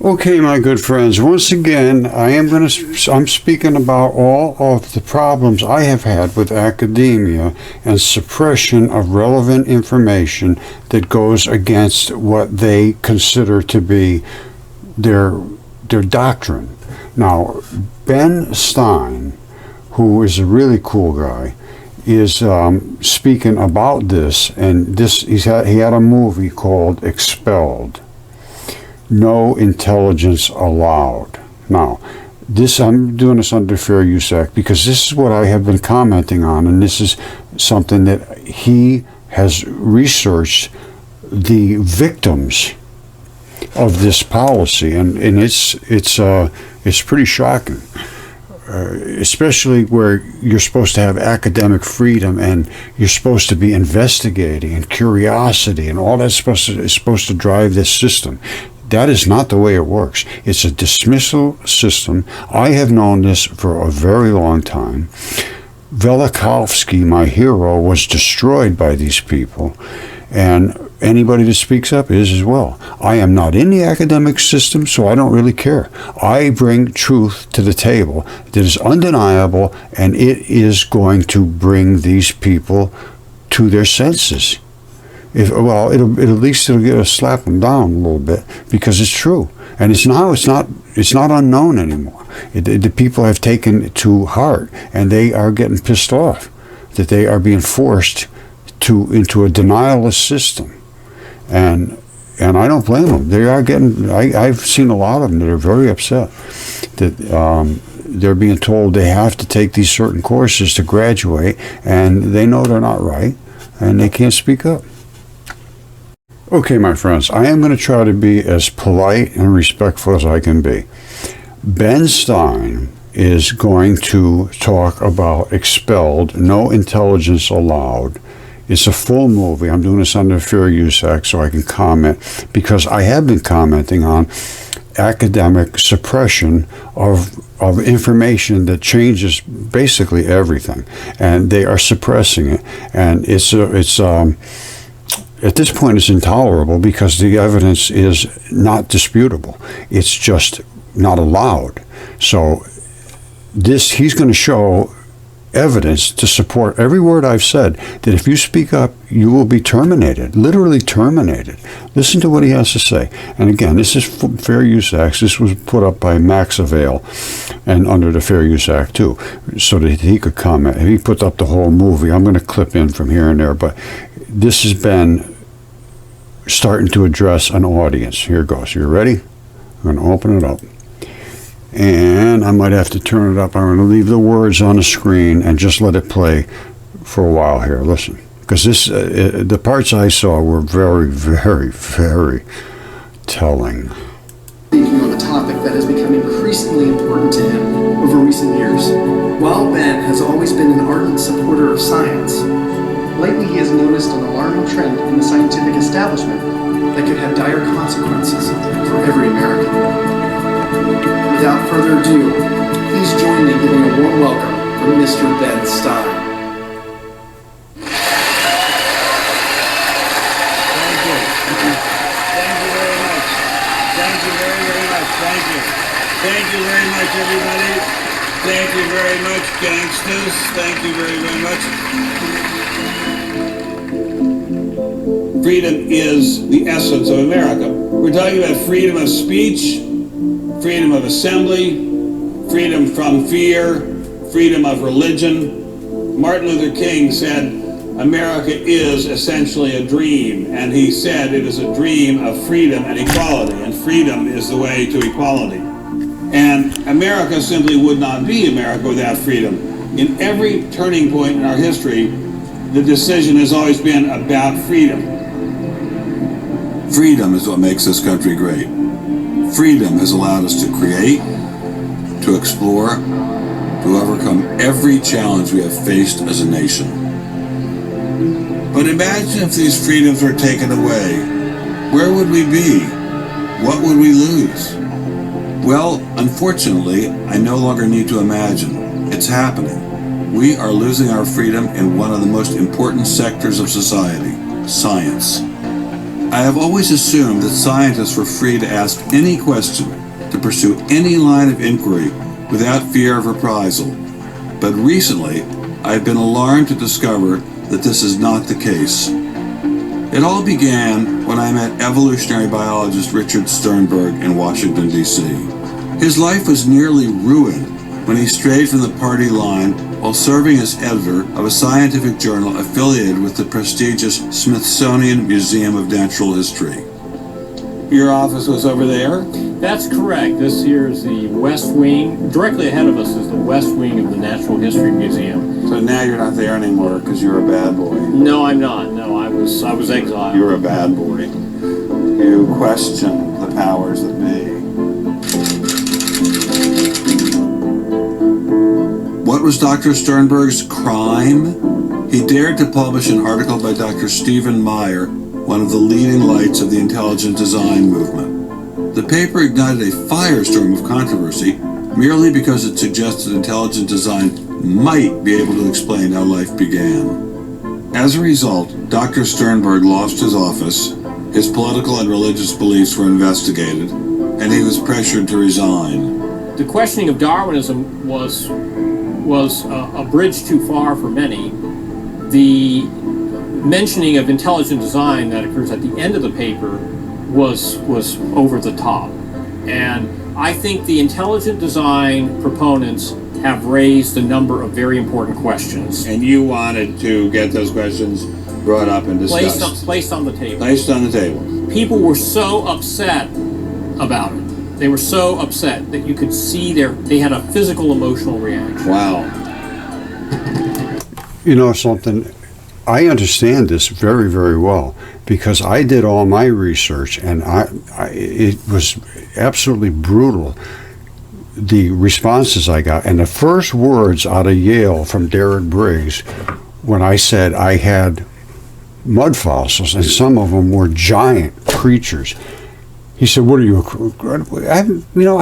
Okay, my good friends, once again, I'm speaking about all of the problems I have had with academia and suppression of relevant information that goes against what they consider to be their doctrine. Now, Ben Stein, who is a really cool guy, is speaking about this, and he had a movie called Expelled. No intelligence allowed. Now, I'm doing this under Fair Use Act because this is what I have been commenting on, and this is something that he has researched the victims of this policy, and it's pretty shocking. Especially where you're supposed to have academic freedom and you're supposed to be investigating and curiosity and all that's supposed to drive this system. That is not the way it works. It's a dismissal system. I have known this for a very long time. Velikovsky, my hero, was destroyed by these people, and anybody that speaks up is as well. I am not in the academic system, so I don't really care. I bring truth to the table that is undeniable, and it is going to bring these people to their senses. It'll at least slap them down a little bit because it's true, and it's not unknown anymore. The people have taken it to heart, and they are getting pissed off that they are being forced into a denialist system, and I don't blame them. They are getting. I've seen a lot of them that are very upset that they're being told they have to take these certain courses to graduate, and they know they're not right, and they can't speak up. Okay, my friends, I am going to try to be as polite and respectful as I can be. Ben Stein is going to talk about Expelled, No Intelligence Allowed. It's a full movie. I'm doing this under Fair Use Act so I can comment, because I have been commenting on academic suppression of information that changes basically everything, and they are suppressing it, and it's at this point, it's intolerable because the evidence is not disputable. It's just not allowed. So he's going to show evidence to support every word I've said, that if you speak up, you will be terminated, literally terminated. Listen to what he has to say. And again, this is Fair Use Act. This was put up by Max Avail and under the Fair Use Act too, so that he could comment. And he put up the whole movie. I'm going to clip in from here and there, but this has been starting to address an audience. Here goes. You ready? I'm going to open it up. And I might have to turn it up. I'm going to leave the words on the screen and just let it play for a while here. Listen. Because the parts I saw were very, very, very telling. Speaking on a topic that has become increasingly important to him over recent years. While Ben has always been an ardent supporter of science, lately he has noticed an alarming trend in the scientific establishment that could have dire consequences for every American. Without further ado, please join me in giving a warm welcome for Mr. Ben Stein. Thank you. Thank you very much. Thank you very, very much. Thank you. Thank you very much, everybody. Thank you very much, gangsters. Thank you very, very much. Freedom is the essence of America. We're talking about freedom of speech, freedom of assembly, freedom from fear, freedom of religion. Martin Luther King said, America is essentially a dream, and he said it is a dream of freedom and equality, and freedom is the way to equality. And America simply would not be America without freedom. In every turning point in our history, the decision has always been about freedom. Freedom is what makes this country great. Freedom has allowed us to create, to explore, to overcome every challenge we have faced as a nation. But imagine if these freedoms were taken away. Where would we be? What would we lose? Well, unfortunately, I no longer need to imagine. It's happening. We are losing our freedom in one of the most important sectors of society, science. I have always assumed that scientists were free to ask any question, to pursue any line of inquiry without fear of reprisal. But recently, I have been alarmed to discover that this is not the case. It all began when I met evolutionary biologist Richard Sternberg in Washington, D.C. His life was nearly ruined when he strayed from the party line while serving as editor of a scientific journal affiliated with the prestigious Smithsonian Museum of Natural History. Your office was over there? That's correct. This here is the West Wing. Directly ahead of us is the West Wing of the Natural History Museum. So now you're not there anymore because you're a bad boy. No, I'm not. No, I was exiled. You're a bad boy. You question the powers that be. What was Dr. Sternberg's crime? He dared to publish an article by Dr. Stephen Meyer, one of the leading lights of the intelligent design movement. The paper ignited a firestorm of controversy merely because it suggested intelligent design might be able to explain how life began. As a result, Dr. Sternberg lost his office, his political and religious beliefs were investigated, and he was pressured to resign. The questioning of Darwinism was a bridge too far for many. The mentioning of intelligent design that occurs at the end of the paper was over the top. And I think the intelligent design proponents have raised a number of very important questions. And you wanted to get those questions brought up and discussed. Placed on the table. Placed on the table. People were so upset about it. They were so upset that you could see they had a physical, emotional reaction. Wow. You know something? I understand this very, very well because I did all my research, and it was absolutely brutal, the responses I got. And the first words out of Yale from Derek Briggs, when I said I had mud fossils, and some of them were giant creatures, he said, "What are you?" I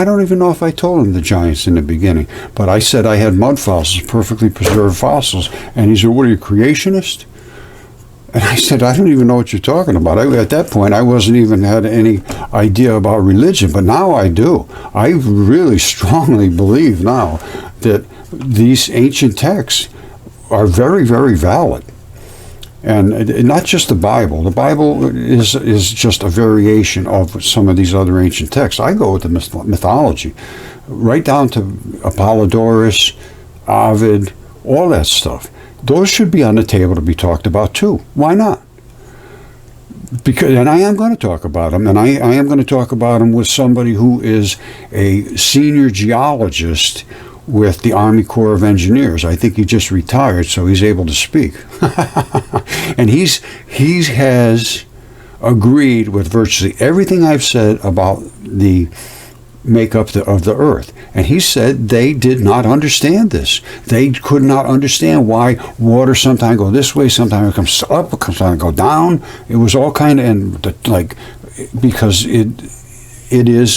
don't even know if I told him the giants in the beginning, but I said I had mud fossils, perfectly preserved fossils, and he said, "What are you, creationist?" And I said, "I don't even know what you're talking about." At that point, I wasn't even had any idea about religion, but now I do. I really strongly believe now that these ancient texts are very, very valid. And not just the Bible. The Bible is just a variation of some of these other ancient texts. I go with the mythology, right down to Apollodorus, Ovid, all that stuff. Those should be on the table to be talked about too. Why not? And I am going to talk about them, and I am going to talk about them with somebody who is a senior geologist with the Army Corps of Engineers. I think he just retired, so he's able to speak. And he has agreed with virtually everything I've said about the makeup of the Earth. And he said they did not understand this. They could not understand why water sometimes go this way, sometimes it comes up, sometimes it go down. It was all kind of, because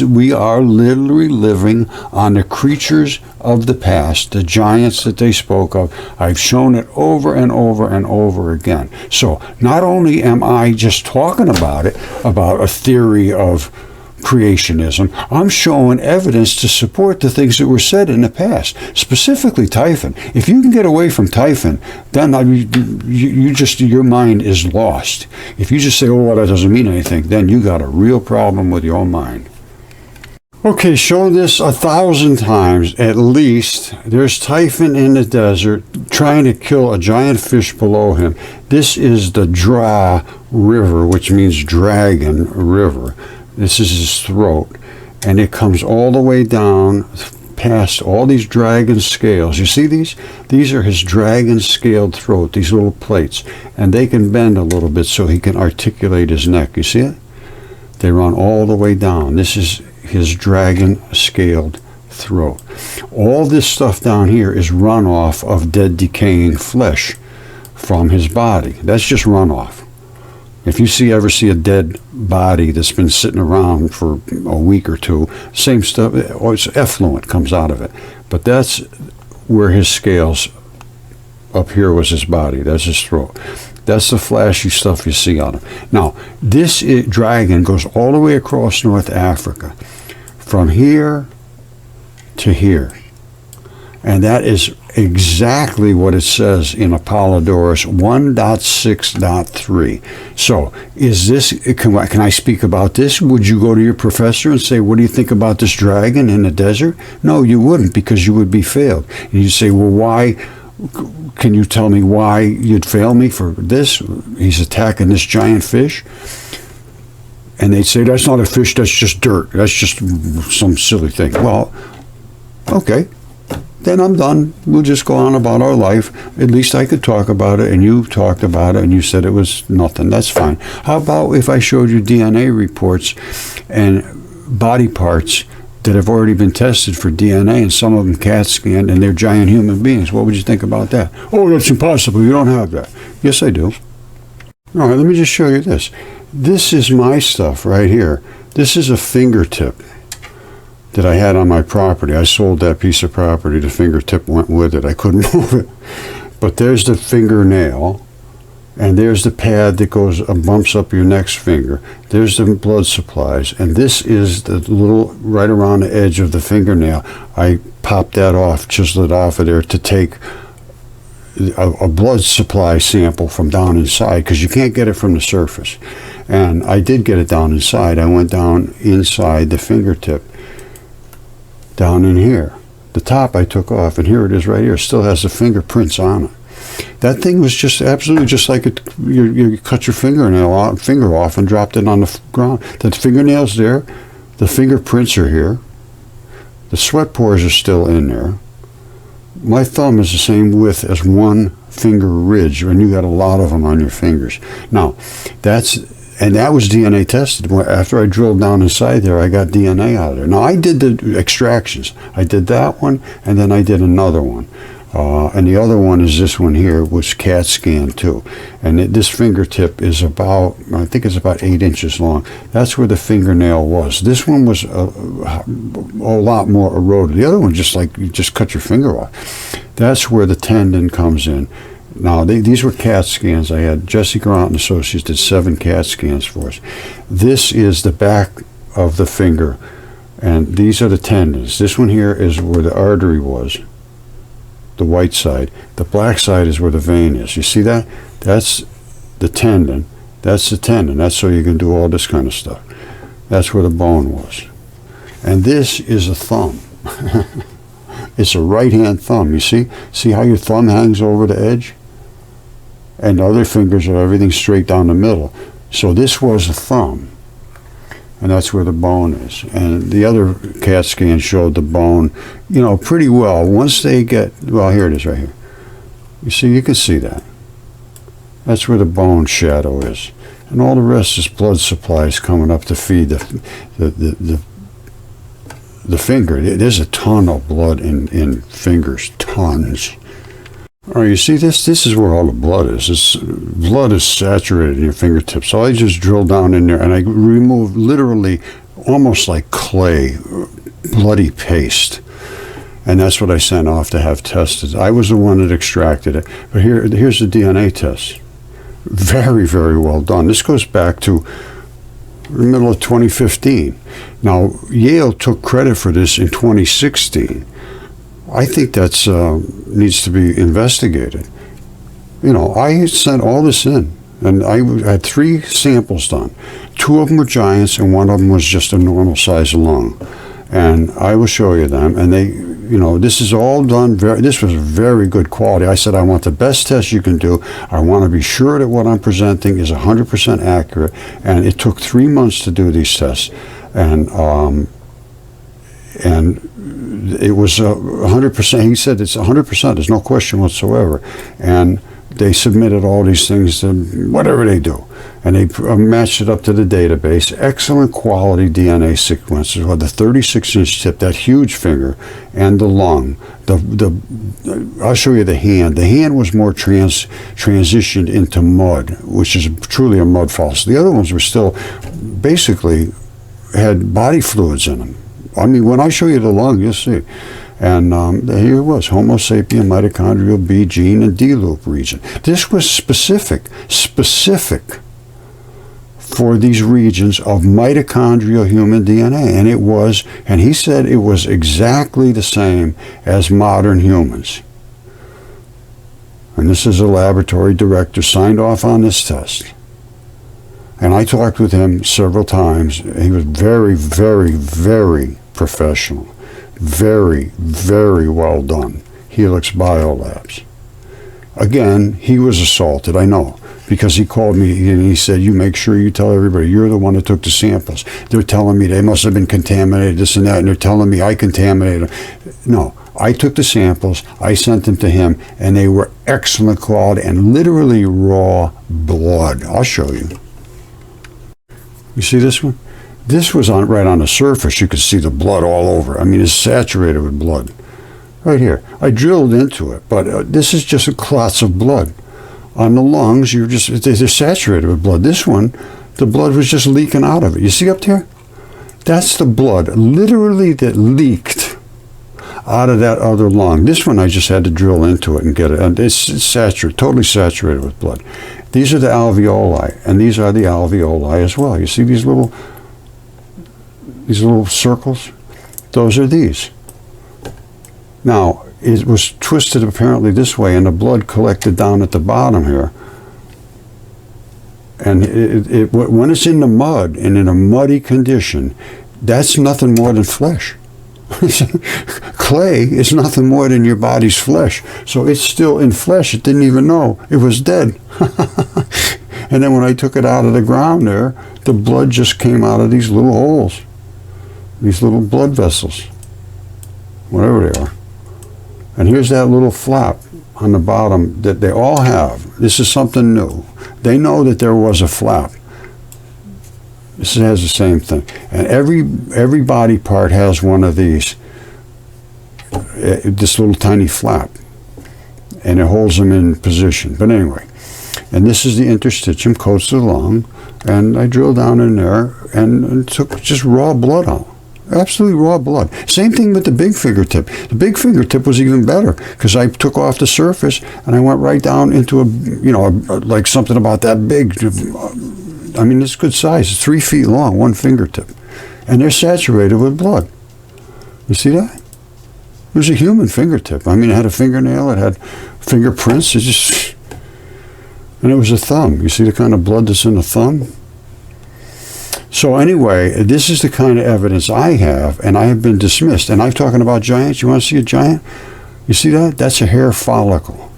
we are literally living on the creatures of the past, the giants that they spoke of. I've shown it over and over and over again. So not only am I just talking about it, about a theory of creationism, I'm showing evidence to support the things that were said in the past, specifically Typhon. If you can get away from Typhon, then your mind is lost. If you just say, "Oh, well, that doesn't mean anything," then you got a real problem with your mind. Okay, show this 1,000 times at least. There's Typhon in the desert trying to kill a giant fish below him. This is the Dra River, which means dragon river. This is his throat, and it comes all the way down past all these dragon scales. You see these? These are his dragon scaled throat, these little plates, and they can bend a little bit so he can articulate his neck. You see it? They run all the way down. This is his dragon scaled throat. All this stuff down here is runoff of dead decaying flesh from his body. That's just runoff. If you ever see a dead body that's been sitting around for a week or two, same stuff, it's effluent comes out of it. But that's where his scales, up here was his body, that's his throat. That's the flashy stuff you see on them. Now, this dragon goes all the way across North Africa, from here to here. And that is exactly what it says in Apollodorus 1.6.3. So, is this, can I speak about this? Would you go to your professor and say, what do you think about this dragon in the desert? No, you wouldn't, because you would be failed. And you'd say, well, why? Can you tell me why you'd fail me for this? He's attacking this giant fish. And they'd say, that's not a fish, that's just dirt. That's just some silly thing. Well, okay. Then I'm done. We'll just go on about our life. At least I could talk about it, and you talked about it, and you said it was nothing. That's fine. How about if I showed you DNA reports and body parts that have already been tested for DNA, and some of them CAT scanned, and they're giant human beings? What would you think about that? Oh, that's impossible. You don't have that. Yes, I do. All right, let me just show you this. This is my stuff right here. This is a fingertip that I had on my property. I sold that piece of property. The fingertip went with it. I couldn't move it. But there's the fingernail, and there's the pad that goes bumps up your next finger. There's the blood supplies, and this is the little right around the edge of the fingernail. I popped that off, chiseled it off of there to take a blood supply sample from down inside, because you can't get it from the surface. And I did get it down inside. I went down inside the fingertip, down in here. The top I took off, and here it is right here. It still has the fingerprints on it. That thing was just absolutely just like you cut your finger off and dropped it on the ground. The fingernail's there. The fingerprints are here. The sweat pores are still in there. My thumb is the same width as one finger ridge, and you got a lot of them on your fingers. Now, that was DNA tested. After I drilled down inside there, I got DNA out of there. Now, I did the extractions. I did that one, and then I did another one. And the other one is this one here, which CAT scanned too. And this fingertip is about, I think it's about 8 inches long. That's where the fingernail was. This one was a lot more eroded. The other one, just like you just cut your finger off. That's where the tendon comes in. Now, these were CAT scans. I had Jesse Grant and Associates did 7 CAT scans for us. This is the back of the finger, and these are the tendons. This one here is where the artery was, the white side. The black side is where the vein is. You see that? That's the tendon. That's the tendon. That's so you can do all this kind of stuff. That's where the bone was. And this is a thumb. It's a right-hand thumb. You see? See how your thumb hangs over the edge? And the other fingers are everything straight down the middle. So this was a thumb. And that's where the bone is. And the other CAT scan showed the bone, pretty well. Once they get, well, here it is right here. You see, you can see that. That's where the bone shadow is. And all the rest is blood supplies coming up to feed the finger. There's a ton of blood in fingers, tons. All right, you see this? This is where all the blood is. This blood is saturated in your fingertips. So I just drill down in there, and I remove literally almost like clay, bloody paste. And that's what I sent off to have tested. I was the one that extracted it. But here's the DNA test. Very, very well done. This goes back to the middle of 2015. Now, Yale took credit for this in 2016. I think that's needs to be investigated. I sent all this in, and I had 3 samples done. 2 of them were giants, and 1 of them was just a normal size lung. And I will show you them. And they, this is all done. This was very good quality. I said, I want the best test you can do. I want to be sure that what I'm presenting is 100% accurate. And it took 3 months to do these tests, and it was 100%. He said it's 100%. There's no question whatsoever. And they submitted all these things to whatever they do, and they matched it up to the database. Excellent quality DNA sequences with the 36-inch tip, that huge finger, and the lung. I'll show you the hand. The hand was more transitioned into mud, which is truly a mudfossil. The other ones were still basically had body fluids in them. I mean, when I show you the lung, you'll see. And here it was, Homo sapien, mitochondrial B gene, and D loop region. This was specific for these regions of mitochondrial human DNA. And he said it was exactly the same as modern humans. And this is a laboratory director signed off on this test. And I talked with him several times. He was very, very, very professional. Very, very well done. Helix Biolabs. Again, he was assaulted, I know, because he called me and he said, you make sure you tell everybody you're the one that took the samples. They're telling me they must have been contaminated, this and that, and they're telling me I contaminated them. No, I took the samples, I sent them to him, and they were excellent quality and literally raw blood. I'll show you. You see this one? This was right on the surface. You could see the blood all over. I mean, it's saturated with blood. Right here. I drilled into it, but this is just clots of blood. On the lungs, they're saturated with blood. This one, the blood was just leaking out of it. You see up there? That's the blood, literally, that leaked out of that other lung. This one, I just had to drill into it and get it. And it's saturated, totally saturated with blood. These are the alveoli, and these are the alveoli as well. You see these little circles? Those are these. Now, it was twisted apparently this way, and the blood collected down at the bottom here. And when it's in the mud and in a muddy condition, that's nothing more than flesh. Clay is nothing more than your body's flesh. So it's still in flesh. It didn't even know. It was dead. And then when I took it out of the ground there, the blood just came out of these little holes. These little blood vessels. Whatever they are. And here's that little flap on the bottom that they all have. This is something new. They know that there was a flap. This has the same thing. And every body part has one of these. This little tiny flap. And it holds them in position. But anyway. And this is the interstitium, coats the lung. And I drilled down in there and took just raw blood out. Absolutely raw blood. Same thing with the big fingertip. The big fingertip was even better because I took off the surface and I went right down into like something about that big. I mean, it's good size. It's 3 feet long, one fingertip. And they're saturated with blood. You see that? It was a human fingertip. I mean, it had a fingernail, it had fingerprints, and it was a thumb. You see the kind of blood that's in a thumb? So anyway, this is the kind of evidence I have, and I have been dismissed. And I'm talking about giants. You want to see a giant? You see that? That's a hair follicle.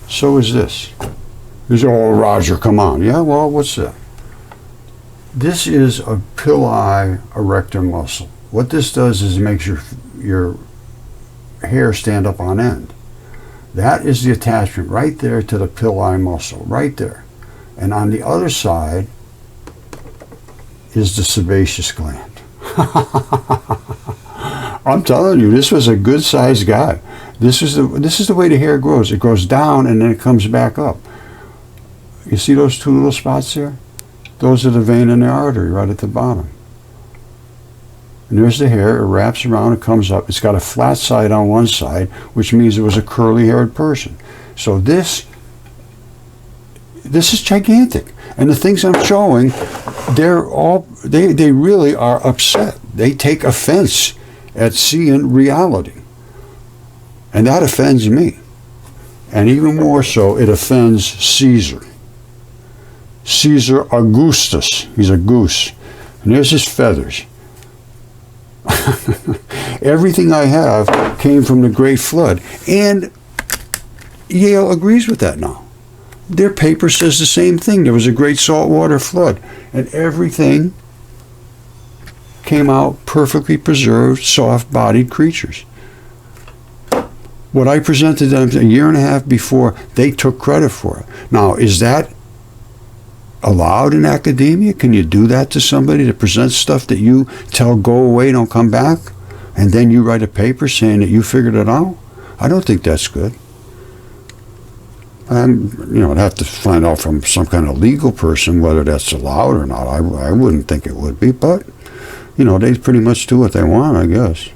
So is this. Oh, Roger, come on. Yeah, well, what's that? This is a pili erector muscle. What this does is it makes your hair stand up on end. That is the attachment right there to the pili muscle, right there. And on the other side is the sebaceous gland. I'm telling you, this was a good-sized guy. This is the way the hair grows. It goes down and then it comes back up. You see those 2 little spots there? Those are the vein and the artery right at the bottom. And there's the hair. It wraps around. It comes up. It's got a flat side on one side, which means it was a curly-haired person. So this is gigantic. And the things I'm showing, they really are upset. They take offense at seeing reality. And that offends me. And even more so, it offends Caesar. Caesar Augustus. He's a goose. And there's his feathers. Everything I have came from the Great Flood. And Yale agrees with that now. Their paper says the same thing. There was a great saltwater flood. And everything came out perfectly preserved, soft-bodied creatures. What I presented them a year and a half before, they took credit for it. Now, is that allowed in academia? Can you do that to somebody to present stuff that you tell go away, don't come back, and then you write a paper saying that you figured it out? I don't think that's good. And, I'd have to find out from some kind of legal person whether that's allowed or not. I wouldn't think it would be, but, they pretty much do what they want, I guess.